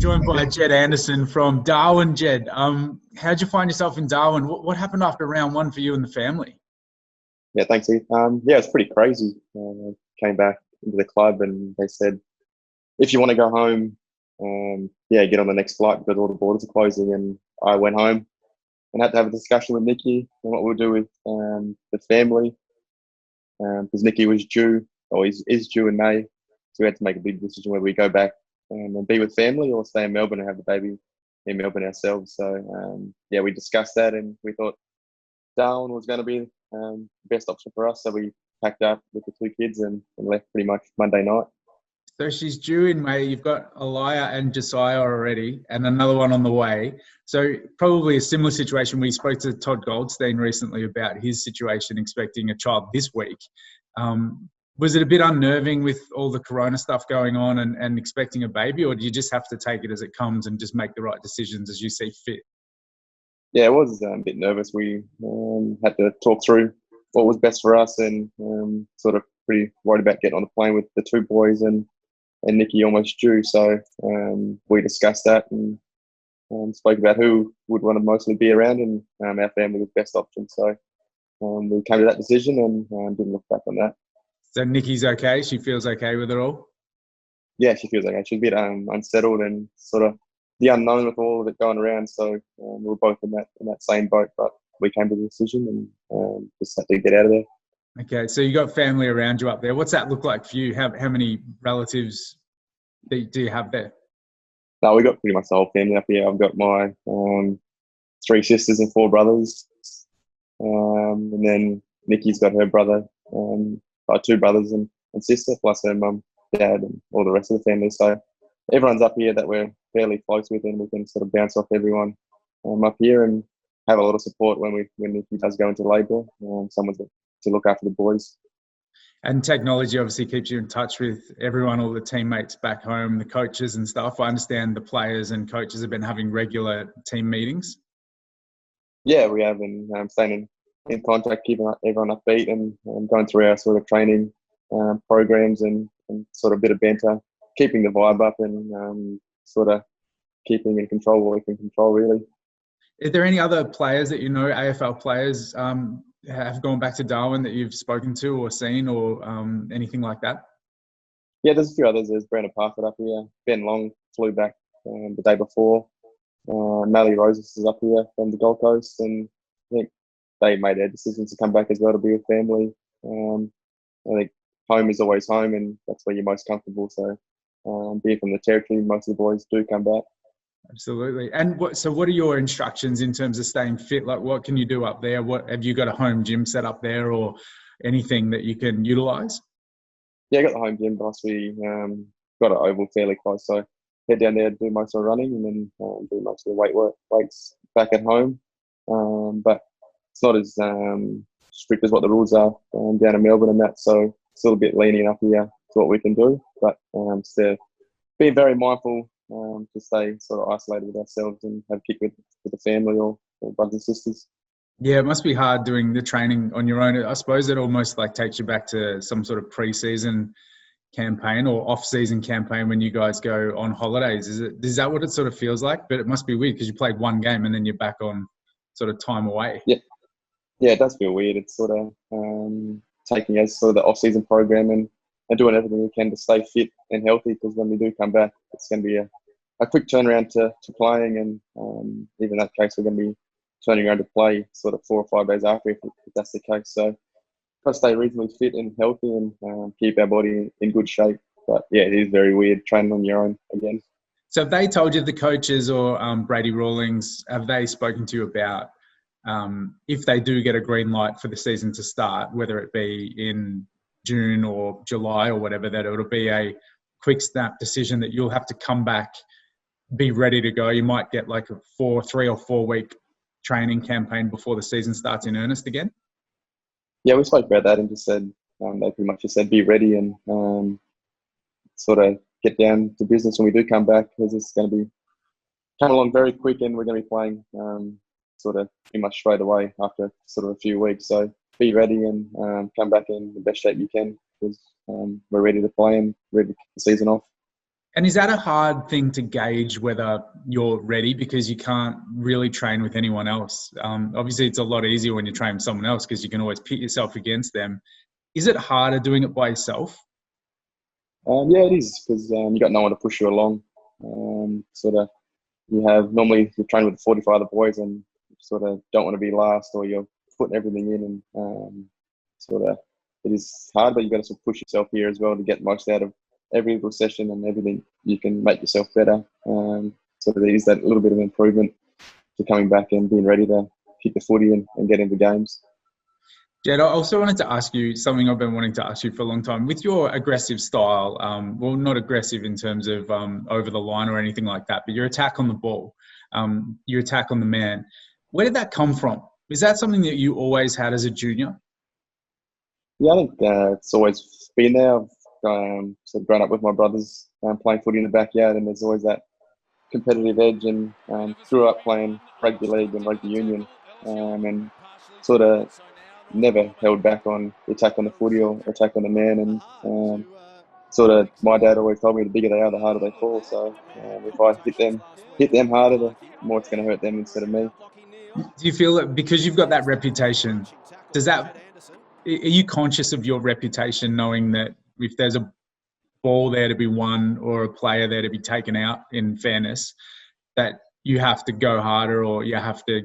joined by Jed Anderson from Darwin. Jed, how'd you find yourself in Darwin? What happened after round one for you and the family? Yeah, thanks, Heath. Yeah, it's pretty crazy. Came back into the club and they said, if you want to go home, get on the next flight because all the borders are closing. And I went home and had to have a discussion with Nikki on what we'll do with the family because Nikki was due, or is due in May. So we had to make a big decision whether we go back and be with family or stay in Melbourne and have the baby in Melbourne ourselves. So, we discussed that and we thought Darwin was going to be the best option for us. So we packed up with the two kids and left pretty much Monday night. So she's due in May. You've got Aliyah and Josiah already and another one on the way. So probably a similar situation. We spoke to Todd Goldstein recently about his situation, expecting a child this week. Was it a bit unnerving with all the corona stuff going on and expecting a baby, or do you just have to take it as it comes and just make the right decisions as you see fit? Yeah, it was a bit nervous. We had to talk through what was best for us and sort of pretty worried about getting on the plane with the two boys and Nikki almost due. So we discussed that and spoke about who would want to mostly be around and our family was the best option. So we came to that decision and didn't look back on that. So Nikki's okay? She feels okay with it all? Yeah, she feels okay. She's a bit unsettled and sort of the unknown with all of it going around. So we were both in that same boat, but we came to the decision and just had to get out of there. Okay, so you got family around you up there. What's that look like for you? How many relatives do you have there? No, we got pretty much the whole family up here. I've got my 3 sisters and 4 brothers, and then Nikki's got her brother. 2 brothers and sister, plus her mum, dad, and all the rest of the family. So everyone's up here that we're fairly close with, and we can sort of bounce off everyone up here and have a lot of support when Nikki does go into labour. Someone to look after the boys. And technology obviously keeps you in touch with everyone, all the teammates back home, the coaches and stuff. I understand the players and coaches have been having regular team meetings. Yeah, we have been staying in contact, keeping everyone upbeat and going through our sort of training programs and sort of a bit of banter, keeping the vibe up and sort of keeping in control what we can control, really. Is there any other players that you know, AFL players, have gone back to Darwin that you've spoken to or seen or anything like that? Yeah, there's a few others. There's Brandon Parfitt up here. Ben Long flew back the day before. Mallee Roses is up here from the Gold Coast, and I think they made their decisions to come back as well to be with family. I think home is always home, and that's where you're most comfortable. So, being from the territory, most of the boys do come back. Absolutely. And what are your instructions in terms of staying fit? Like, what can you do up there? What have you got a home gym set up there, or anything that you can utilise? Yeah, I got the home gym, boss. We got an oval fairly close, so head down there, do most of the running, and then do most of the weights back at home. But it's not as strict as what the rules are down in Melbourne and that, so still a bit lenient up here to what we can do. But still being very mindful to stay sort of isolated with ourselves and have a kick with the family or brothers and sisters. Yeah, it must be hard doing the training on your own. I suppose it almost like takes you back to some sort of pre-season campaign or off-season campaign when you guys go on holidays. Is that what it sort of feels like? But it must be weird because you played one game and then you're back on sort of time away. Yeah, it does feel weird. It's sort of taking as sort of the off-season program and doing everything we can to stay fit and healthy, because when we do come back, it's going to be a quick turnaround to playing, and even in that case, we're going to be turning around to play sort of 4 or 5 days after if that's the case. So got to stay reasonably fit and healthy and keep our body in good shape. But yeah, it is very weird training on your own again. So have they told you, the coaches or Brady Rawlings, have they spoken to you about if they do get a green light for the season to start, whether it be in June or July or whatever, that it'll be a quick snap decision that you'll have to come back, be ready to go? You might get like a 3 or 4 week training campaign before the season starts in earnest again? Yeah, we spoke about that and just said, they pretty much just said be ready and sort of get down to business when we do come back, because it's going to be come along very quick and we're going to be playing sort of pretty much straight away after sort of a few weeks. So be ready and come back in the best shape you can, because we're ready to play and ready to kick the season off. And is that a hard thing to gauge whether you're ready, because you can't really train with anyone else? Obviously, it's a lot easier when you train with someone else because you can always pit yourself against them. Is it harder doing it by yourself? Yeah, it is, because you got no one to push you along. Sort of, normally you train with 45 other boys and sort of don't want to be last, or you're putting everything in, and sort of it is hard, but you got to sort of push yourself here as well to get most out of every little session and everything. You can make yourself better. So there is that little bit of improvement to coming back and being ready to kick the footy and get into games. Jed, I also wanted to ask you something I've been wanting to ask you for a long time. With your aggressive style, well, not aggressive in terms of over the line or anything like that, but your attack on the ball, your attack on the man, where did that come from? Is that something that you always had as a junior? Yeah, I think it's always been there. I've sort of grown up with my brothers playing footy in the backyard, and there's always that competitive edge, and grew up playing rugby league and rugby union, and sort of never held back on the attack on the footy or attack on the man. And sort of my dad always told me the bigger they are, the harder they fall. So if I hit them harder, the more it's going to hurt them instead of me. Do you feel that because you've got that reputation, are you conscious of your reputation, knowing that if there's a ball there to be won or a player there to be taken out in fairness, that you have to go harder, or you have to,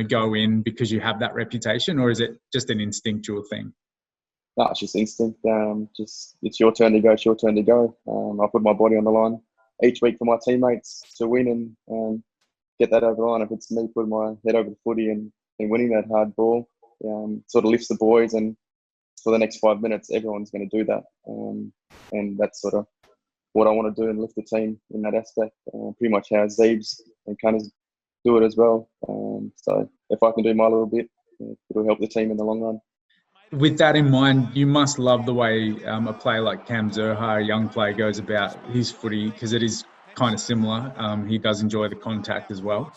go in because you have that reputation? Or is it just an instinctual thing? No, it's just instinct. Just it's your turn to go. It's your turn to go. I put my body on the line each week for my teammates to win and get that over the line. If it's me putting my head over the footy and winning that hard ball, sort of lifts the boys, and for the next 5 minutes, everyone's going to do that. And that's sort of what I want to do and lift the team in that aspect. Pretty much how Zeebs and Cunners do it as well. So if I can do my little bit, it'll help the team in the long run. With that in mind, you must love the way a player like Cam Zurhaar, a young player, goes about his footy, because it is kind of similar. He does enjoy the contact as well.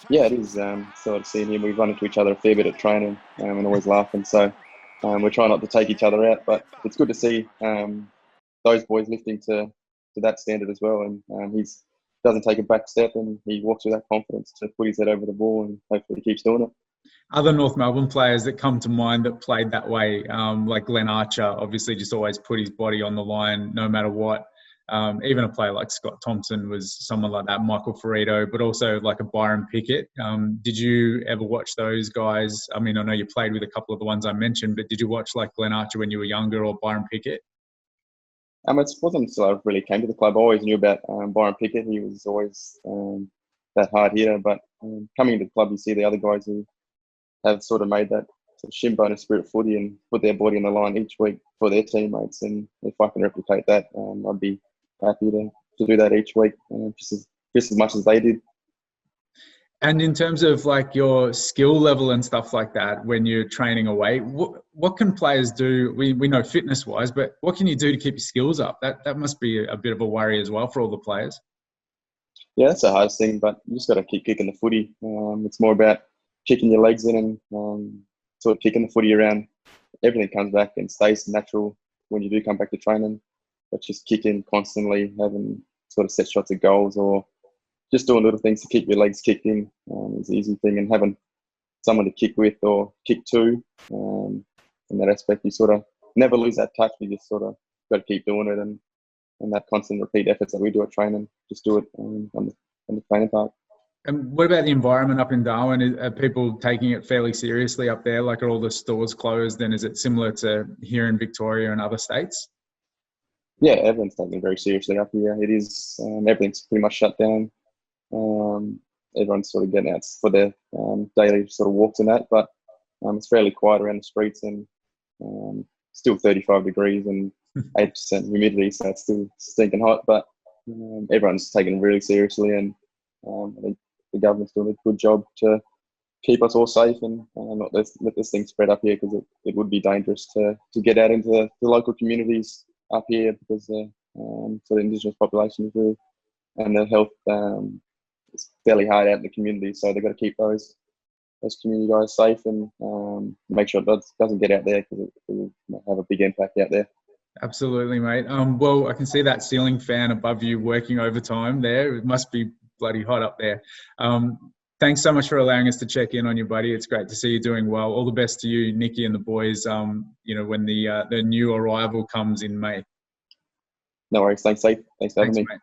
Yeah, it is. Sort of seeing him, we run into each other a fair bit at training and always laughing. So we're trying not to take each other out, but it's good to see those boys lifting to that standard as well. And he doesn't take a back step, and he walks with that confidence to put his head over the ball, and hopefully he keeps doing it. Other North Melbourne players that come to mind that played that way, like Glen Archer, obviously just always put his body on the line no matter what. Even a player like Scott Thompson was someone like that, Michael Ferrito, but also like a Byron Pickett. Did you ever watch those guys? I mean, I know you played with a couple of the ones I mentioned, but did you watch like Glen Archer when you were younger, or Byron Pickett? It wasn't until I really came to the club. I always knew about Byron Pickett. He was always that hard hitter. But coming into the club, you see the other guys who have sort of made that sort of shin bone of spirit footy and put their body on the line each week for their teammates. And if I can replicate that, I'd be happy to do that each week, just as much as they did. And in terms of like your skill level and stuff like that, when you're training away, what can players do? We know fitness wise, but what can you do to keep your skills up? That must be a bit of a worry as well for all the players. Yeah, that's the hardest thing, but you just got to keep kicking the footy. It's more about kicking your legs in and sort of kicking the footy around. Everything comes back and stays natural when you do come back to training. But just kicking constantly, having sort of set shots at goals, or just doing little things to keep your legs kicked in is the easy thing. And having someone to kick with or kick to, in that aspect, you sort of never lose that touch. You just sort of got to keep doing it, and that constant repeat efforts that we do at training, just do it on the training part. And what about the environment up in Darwin? Are people taking it fairly seriously up there? Like, are all the stores closed? And is it similar to here in Victoria and other states? Yeah, everyone's taking it very seriously up here. It is, everything's pretty much shut down. Everyone's sort of getting out for their daily sort of walks and that, but it's fairly quiet around the streets, and still 35 degrees and 8% humidity, so it's still stinking hot, but everyone's taking it really seriously, and I think the government's doing a good job to keep us all safe and not let this thing spread up here, because it would be dangerous to get out into the local communities up here, because the sort of Indigenous population is really, and the health is fairly hard out in the community, so they've got to keep those community guys safe and make sure it doesn't get out there, because it will have a big impact out there. Absolutely, mate. Well, I can see that ceiling fan above you working overtime there. It must be bloody hot up there. Thanks so much for allowing us to check in on you, buddy. It's great to see you doing well. All the best to you, Nikki, and the boys. When the new arrival comes in May. No worries. Thanks, Steve. Thanks for having Thanks, me. mate.